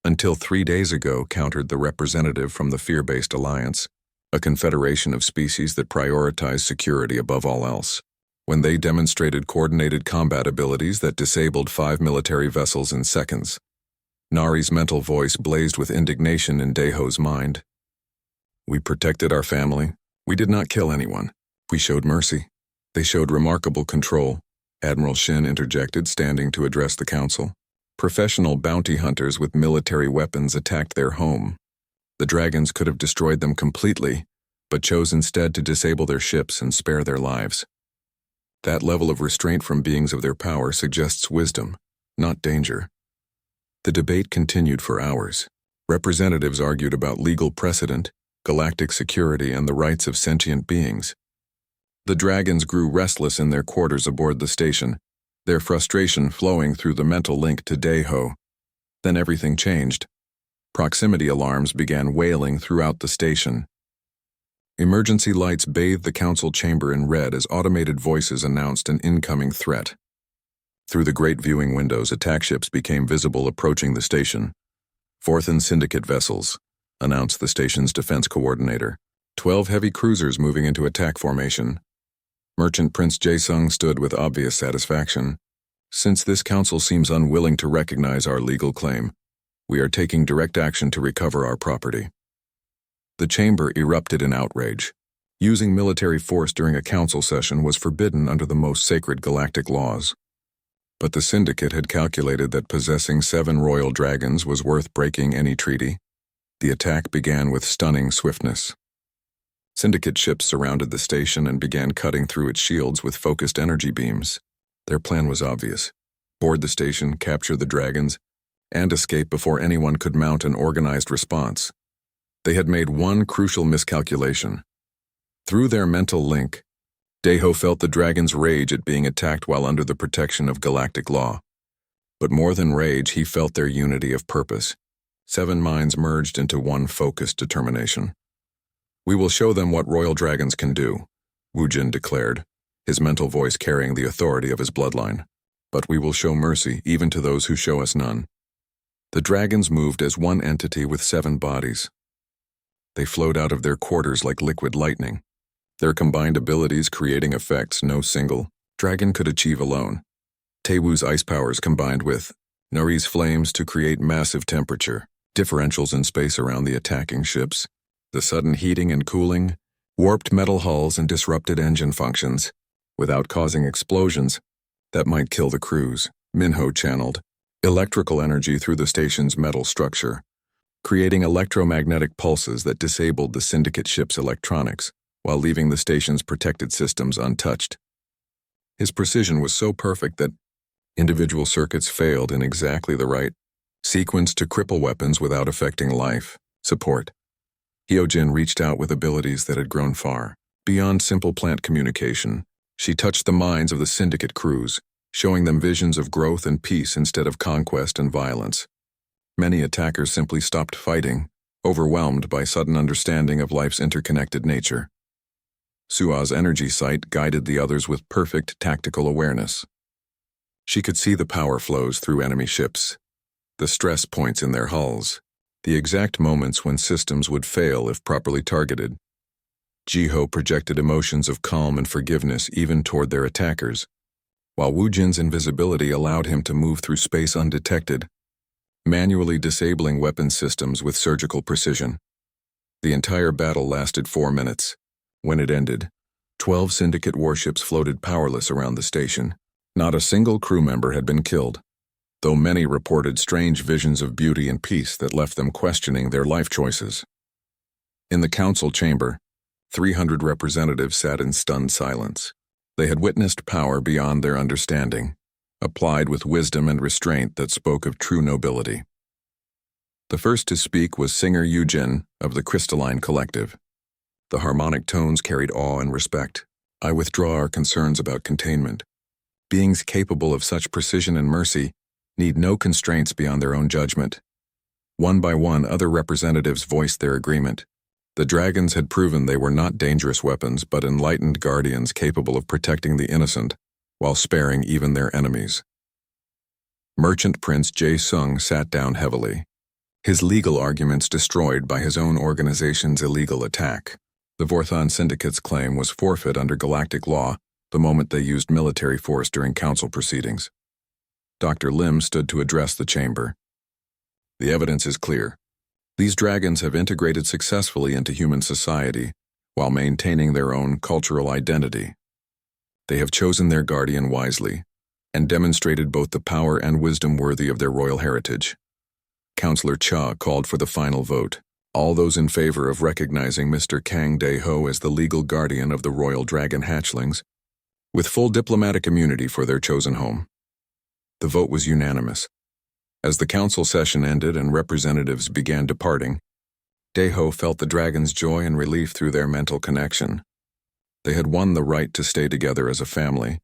"Until 3 days ago," countered the representative from the Fear-Based Alliance, a confederation of species that prioritize security above all else, when they demonstrated coordinated combat abilities that disabled 5 military vessels in seconds. Nari's mental voice blazed with indignation in Daeho's mind. "We protected our family. We did not kill anyone. We showed mercy. They showed remarkable control," Admiral Shin interjected, standing to address the council. "Professional bounty hunters with military weapons attacked their home. The dragons could have destroyed them completely, but chose instead to disable their ships and spare their lives. That level of restraint from beings of their power suggests wisdom, not danger." The debate continued for hours. Representatives argued about legal precedent, galactic security, and the rights of sentient beings. The dragons grew restless in their quarters aboard the station, their frustration flowing through the mental link to Daeho. Then everything changed. Proximity alarms began wailing throughout the station. Emergency lights bathed the council chamber in red as automated voices announced an incoming threat. Through the great viewing windows, attack ships became visible approaching the station. "Vorthan Syndicate vessels," announced the station's defense coordinator. 12 heavy cruisers moving into attack formation. Merchant Prince Jae-sung stood with obvious satisfaction. "Since this council seems unwilling to recognize our legal claim, we are taking direct action to recover our property." The chamber erupted in outrage. Using military force during a council session was forbidden under the most sacred galactic laws. But the Syndicate had calculated that possessing 7 royal dragons was worth breaking any treaty. The attack began with stunning swiftness. Syndicate ships surrounded the station and began cutting through its shields with focused energy beams. Their plan was obvious: board the station, capture the dragons, and escape before anyone could mount an organized response. They had made one crucial miscalculation. Through their mental link, Daeho felt the dragon's rage at being attacked while under the protection of galactic law. But more than rage, he felt their unity of purpose. 7 minds merged into one focused determination. "We will show them what royal dragons can do," Wu Jin declared, his mental voice carrying the authority of his bloodline. "But we will show mercy even to those who show us none." The dragons moved as one entity with 7 bodies. They flowed out of their quarters like liquid lightning, their combined abilities creating effects no single dragon could achieve alone. Taewu's ice powers combined with Nari's flames to create massive temperature differentials in space around the attacking ships, the sudden heating and cooling, warped metal hulls and disrupted engine functions. without causing explosions that might kill the crews. Minho channeled electrical energy through the station's metal structure, creating electromagnetic pulses that disabled the syndicate ship's electronics while leaving the station's protected systems untouched. His precision was so perfect that individual circuits failed in exactly the right sequence to cripple weapons without affecting life support. Hyojin reached out with abilities that had grown far beyond simple plant communication. She touched the minds of the syndicate crews, showing them visions of growth and peace instead of conquest and violence. Many attackers simply stopped fighting, overwhelmed by sudden understanding of life's interconnected nature. Sua's energy sight guided the others with perfect tactical awareness. She could see the power flows through enemy ships, the stress points in their hulls, the exact moments when systems would fail if properly targeted. Jiho projected emotions of calm and forgiveness even toward their attackers, while Wujin's invisibility allowed him to move through space undetected, manually disabling weapon systems with surgical precision. The entire battle lasted 4 minutes. When it ended, 12 syndicate warships floated powerless around the station. Not a single crew member had been killed, though many reported strange visions of beauty and peace that left them questioning their life choices. In the council chamber, 300 representatives sat in stunned silence. They had witnessed power beyond their understanding, applied with wisdom and restraint that spoke of true nobility. The first to speak was singer Yujin of the Crystalline Collective. The harmonic tones carried awe and respect. I withdraw our concerns about containment. Beings capable of such precision and mercy need no constraints beyond their own judgment. One by one, other representatives voiced their agreement. The dragons had proven they were not dangerous weapons, but enlightened guardians capable of protecting the innocent, while sparing even their enemies. Merchant Prince Jae Sung sat down heavily, his legal arguments destroyed by his own organization's illegal attack. The Vorthon Syndicate's claim was forfeit under galactic law the moment they used military force during council proceedings. Dr. Lim stood to address the chamber. The evidence is clear. These dragons have integrated successfully into human society while maintaining their own cultural identity. They have chosen their guardian wisely and demonstrated both the power and wisdom worthy of their royal heritage. Councillor Cha called for the final vote. All those in favor of recognizing Mr. Kang Dae-ho as the legal guardian of the royal dragon hatchlings, with full diplomatic immunity for their chosen home. The vote was unanimous. As the council session ended and representatives began departing, Dae-ho felt the dragon's joy and relief through their mental connection. They had won the right to stay together as a family,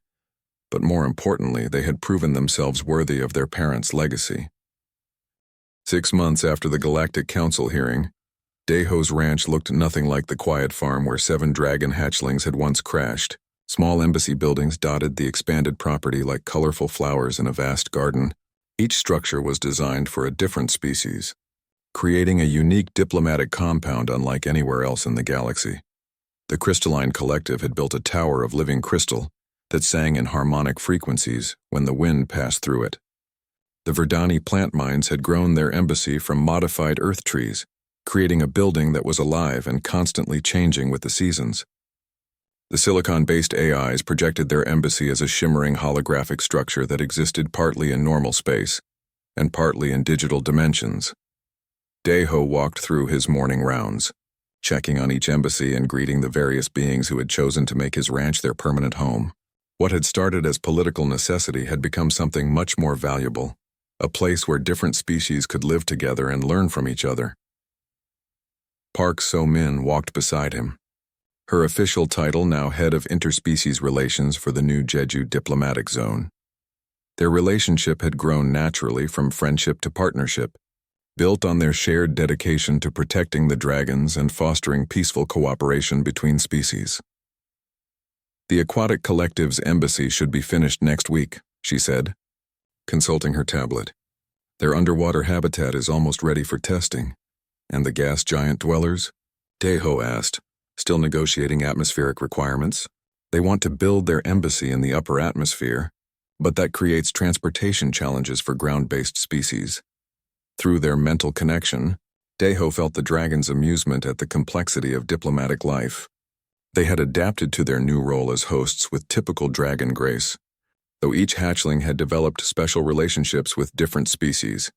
but more importantly, they had proven themselves worthy of their parents' legacy. 6 months after the Galactic Council hearing, Dae-ho's ranch looked nothing like the quiet farm where 7 dragon hatchlings had once crashed. Small embassy buildings dotted the expanded property like colorful flowers in a vast garden. Each structure was designed for a different species, creating a unique diplomatic compound unlike anywhere else in the galaxy. The Crystalline Collective had built a tower of living crystal that sang in harmonic frequencies when the wind passed through it. The Verdani plant mines had grown their embassy from modified earth trees, creating a building that was alive and constantly changing with the seasons. The silicon-based AIs projected their embassy as a shimmering holographic structure that existed partly in normal space and partly in digital dimensions. Dae-ho walked through his morning rounds, checking on each embassy and greeting the various beings who had chosen to make his ranch their permanent home. What had started as political necessity had become something much more valuable, a place where different species could live together and learn from each other. Park So-min walked beside him, her official title now head of interspecies relations for the new Jeju diplomatic zone. Their relationship had grown naturally from friendship to partnership, built on their shared dedication to protecting the dragons and fostering peaceful cooperation between species. The Aquatic Collective's embassy should be finished next week, she said, consulting her tablet. Their underwater habitat is almost ready for testing. And the gas giant dwellers? Dae-ho asked, still negotiating atmospheric requirements. They want to build their embassy in the upper atmosphere, but that creates transportation challenges for ground-based species. Through their mental connection, Dae-ho felt the dragon's amusement at the complexity of diplomatic life. They had adapted to their new role as hosts with typical dragon grace, though each hatchling had developed special relationships with different species.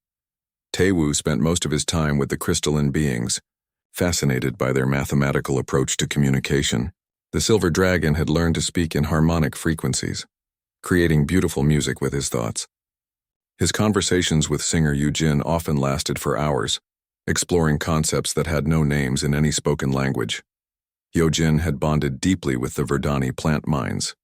Taewoo spent most of his time with the crystalline beings, fascinated by their mathematical approach to communication. The silver dragon had learned to speak in harmonic frequencies, creating beautiful music with his thoughts. His conversations with singer Yoo-jin often lasted for hours, exploring concepts that had no names in any spoken language. Yoo-jin had bonded deeply with the Verdani plant minds.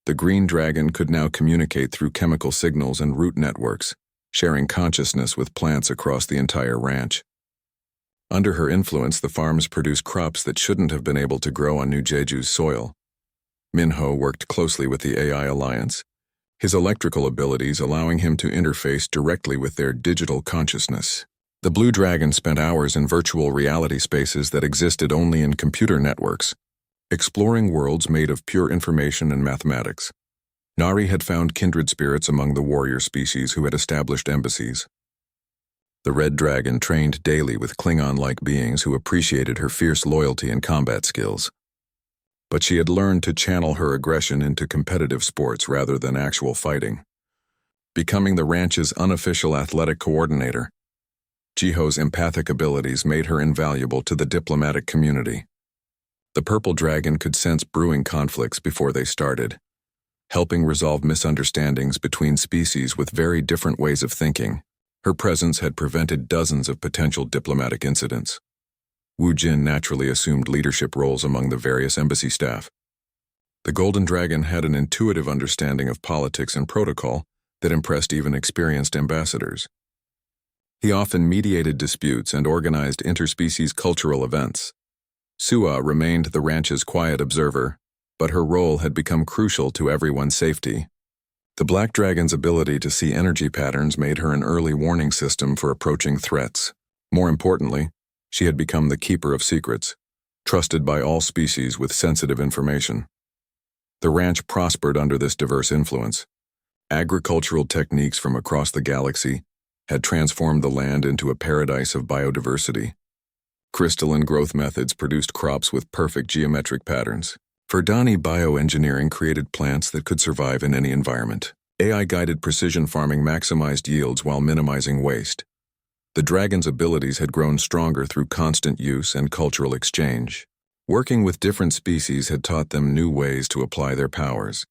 The green dragon could now communicate through chemical signals and root networks, sharing consciousness with plants across the entire ranch. Under her influence, the farms produced crops that shouldn't have been able to grow on New Jeju's soil. Minho worked closely with the AI Alliance, his electrical abilities allowing him to interface directly with their digital consciousness. The blue dragon spent hours in virtual reality spaces that existed only in computer networks, exploring worlds made of pure information and mathematics. Nari had found kindred spirits among the warrior species who had established embassies. The red dragon trained daily with Klingon-like beings who appreciated her fierce loyalty and combat skills. But she had learned to channel her aggression into competitive sports rather than actual fighting. Becoming the ranch's unofficial athletic coordinator, Jiho's empathic abilities made her invaluable to the diplomatic community. The purple dragon could sense brewing conflicts before they started, helping resolve misunderstandings between species with very different ways of thinking. Her presence had prevented dozens of potential diplomatic incidents. Wu Jin naturally assumed leadership roles among the various embassy staff. The Golden Dragon had an intuitive understanding of politics and protocol that impressed even experienced ambassadors. He often mediated disputes and organized interspecies cultural events. Sua remained the ranch's quiet observer, but her role had become crucial to everyone's safety. The Black Dragon's ability to see energy patterns made her an early warning system for approaching threats. More importantly, she had become the keeper of secrets, trusted by all species with sensitive information. The ranch prospered under this diverse influence. Agricultural techniques from across the galaxy had transformed the land into a paradise of biodiversity. Crystalline growth methods produced crops with perfect geometric patterns. Verdani bioengineering created plants that could survive in any environment. AI-guided precision farming maximized yields while minimizing waste. The dragon's abilities had grown stronger through constant use and cultural exchange. Working with different species had taught them new ways to apply their powers.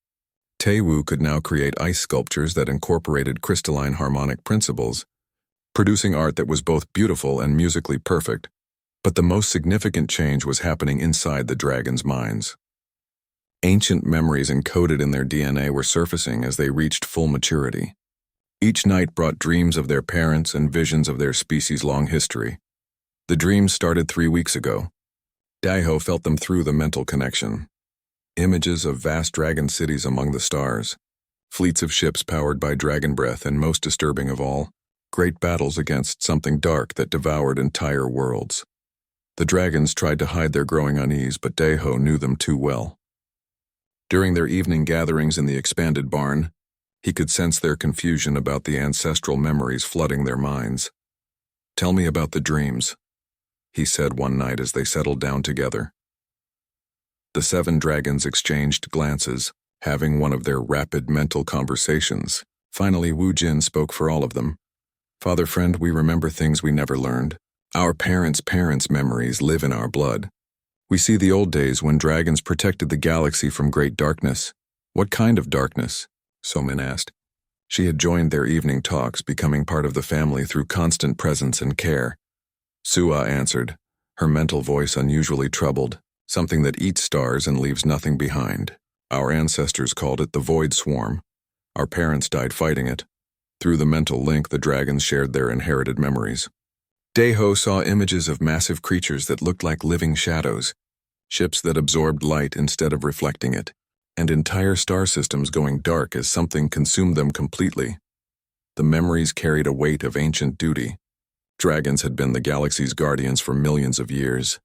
Taewoo could now create ice sculptures that incorporated crystalline harmonic principles, producing art that was both beautiful and musically perfect. But the most significant change was happening inside the dragon's minds. Ancient memories encoded in their DNA were surfacing as they reached full maturity. Each night brought dreams of their parents and visions of their species' long history. The dreams started 3 weeks ago. Daiho felt them through the mental connection. Images of vast dragon cities among the stars, fleets of ships powered by dragon breath, and most disturbing of all, great battles against something dark that devoured entire worlds. The dragons tried to hide their growing unease, but Daiho knew them too well. During their evening gatherings in the expanded barn, he could sense their confusion about the ancestral memories flooding their minds. "Tell me about the dreams," he said one night as they settled down together. The 7 dragons exchanged glances, having one of their rapid mental conversations. Finally, Wu Jin spoke for all of them. "Father friend, we remember things we never learned. Our parents' memories live in our blood. We see the old days when dragons protected the galaxy from great darkness." "What kind of darkness?" Somin asked. She had joined their evening talks, becoming part of the family through constant presence and care. Sua answered, her mental voice unusually troubled, "Something that eats stars and leaves nothing behind. Our ancestors called it the Void Swarm. Our parents died fighting it." Through the mental link, the dragons shared their inherited memories. Daiho saw images of massive creatures that looked like living shadows, ships that absorbed light instead of reflecting it, and entire star systems going dark as something consumed them completely. The memories carried a weight of ancient duty. Dragons had been the galaxy's guardians for millions of years,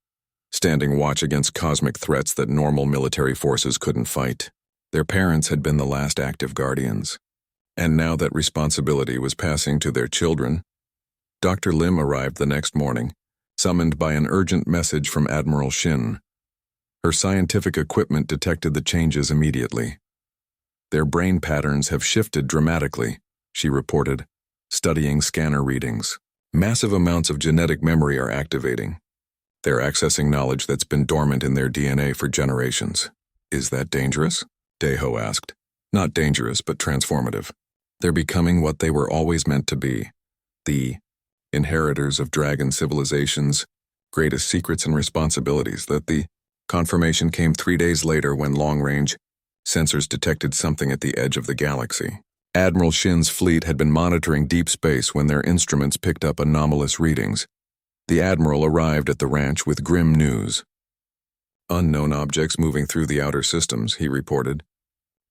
standing watch against cosmic threats that normal military forces couldn't fight. Their parents had been the last active guardians. And now that responsibility was passing to their children, Dr. Lim arrived the next morning, summoned by an urgent message from Admiral Shin. Her scientific equipment detected the changes immediately. Their brain patterns have shifted dramatically, she reported, studying scanner readings. Massive amounts of genetic memory are activating. They're accessing knowledge that's been dormant in their DNA for generations. Is that dangerous? Deho asked. Not dangerous, but transformative. They're becoming what they were always meant to be. The inheritors of dragon civilization's greatest secrets and responsibilities. That the confirmation came 3 days later when long-range sensors detected something at the edge of the galaxy. Admiral Shin's fleet had been monitoring deep space when their instruments picked up anomalous readings. The Admiral arrived at the ranch with grim news. Unknown objects moving through the outer systems, he reported.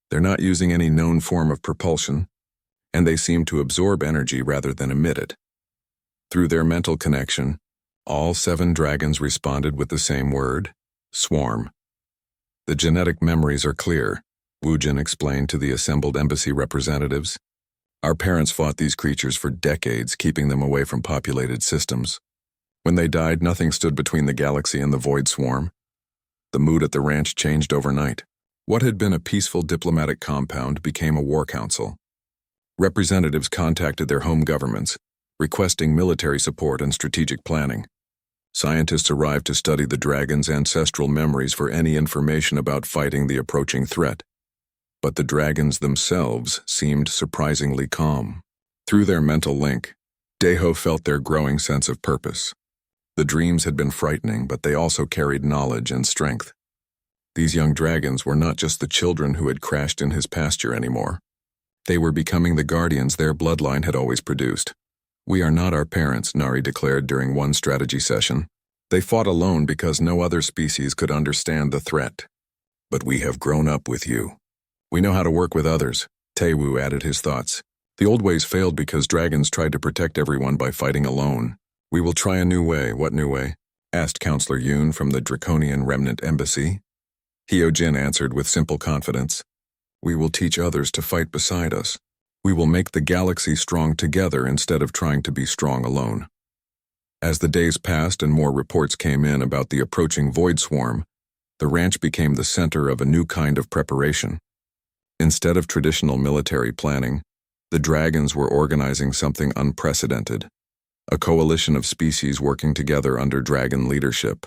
They're not using any known form of propulsion, and they seem to absorb energy rather than emit it. Through their mental connection, all 7 dragons responded with the same word, swarm. The genetic memories are clear, Wujin explained to the assembled embassy representatives. Our parents fought these creatures for decades, keeping them away from populated systems. When they died, nothing stood between the galaxy and the void swarm. The mood at the ranch changed overnight. What had been a peaceful diplomatic compound became a war council. Representatives contacted their home governments, requesting military support and strategic planning. Scientists arrived to study the dragon's ancestral memories for any information about fighting the approaching threat. But the dragons themselves seemed surprisingly calm. Through their mental link, Deho felt their growing sense of purpose. The dreams had been frightening, but they also carried knowledge and strength. These young dragons were not just the children who had crashed in his pasture anymore. They were becoming the guardians their bloodline had always produced. We are not our parents, Nari declared during one strategy session. They fought alone because no other species could understand the threat. But we have grown up with you. We know how to work with others, Taewu added his thoughts. The old ways failed because dragons tried to protect everyone by fighting alone. We will try a new way. What new way? Asked Counselor Yoon from the Draconian Remnant Embassy. Hyojin answered with simple confidence. We will teach others to fight beside us. We will make the galaxy strong together instead of trying to be strong alone. As the days passed and more reports came in about the approaching void swarm, the ranch became the center of a new kind of preparation. Instead of traditional military planning, the dragons were organizing something unprecedented. A coalition of species working together under dragon leadership.